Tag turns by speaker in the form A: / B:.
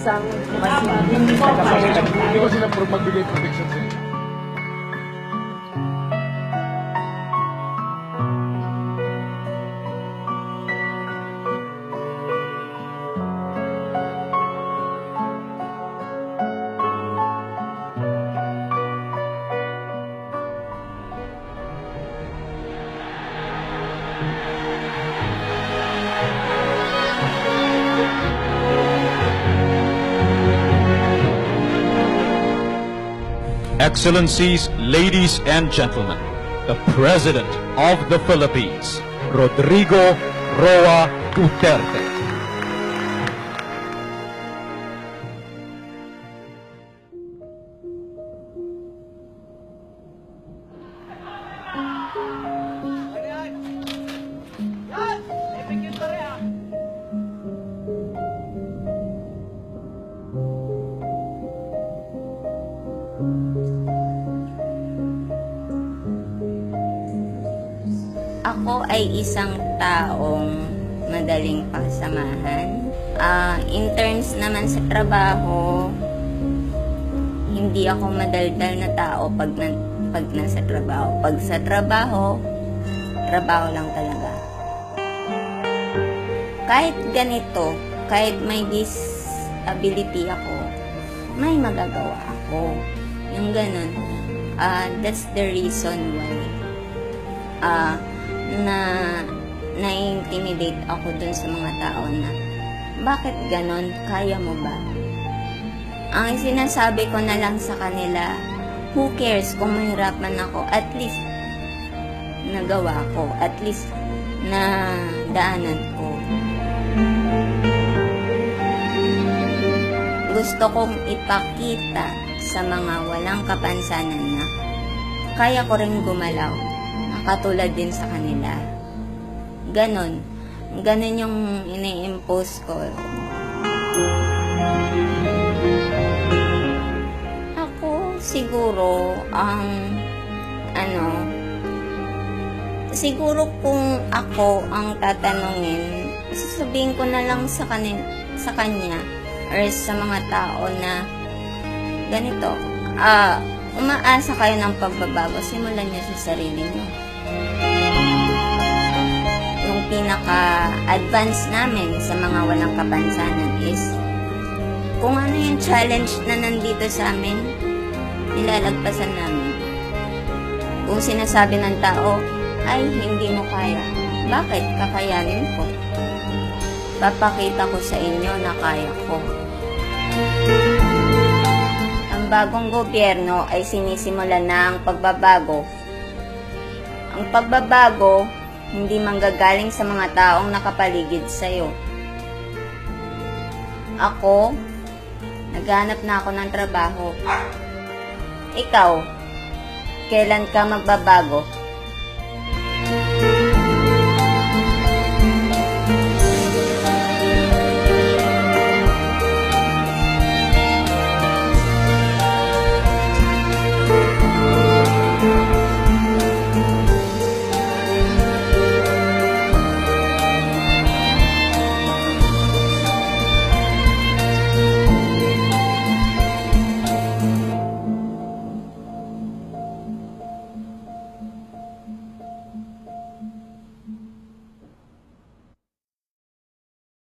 A: isang masinong tagapagsalita.
B: Hindi ko sila magbigay protection sa inyo.
C: Excellencies, ladies and gentlemen, the President of the Philippines, Rodrigo Roa Duterte.
D: Ako ay isang taong madaling pagsamahan. In terms naman sa trabaho, hindi ako madaldal na tao pag nasa trabaho. Pag sa trabaho, trabaho lang talaga. Kahit ganito, kahit may disability ako, may magagawa ako. Yung ganun. That's the reason why na-intimidate ako dun sa mga tao na bakit ganon? Kaya mo ba? Ang sinasabi ko na lang sa kanila, who cares kung mahirapan ako? At least nagawa ko, at least na daanan ko. Gusto kong ipakita sa mga walang kapansanan na kaya ko rin gumalaw, katulad din sa kanila. Ganon yung ini-impose ko. Ako siguro siguro kung ako ang tatanungin, sasabihin ko na lang sa kanya or sa mga tao na ganito, umaasa kayo ng pagbabago, simulan niyo sa sarili niyo. Yung pinaka-advance namin sa mga walang kapansanan is kung ano yung challenge na nandito sa amin, nilalagpasan namin. Kung sinasabi ng tao, ay, hindi mo kaya. Bakit? Kakayanin ko. Papakita ko sa inyo na kaya ko. Ang bagong gobyerno ay sinisimulan na ang pagbabago. Ang pagbabago, hindi manggagaling sa mga taong nakapaligid sa'yo. Ako, naghanap na ako ng trabaho. Ikaw, kailan ka magbabago?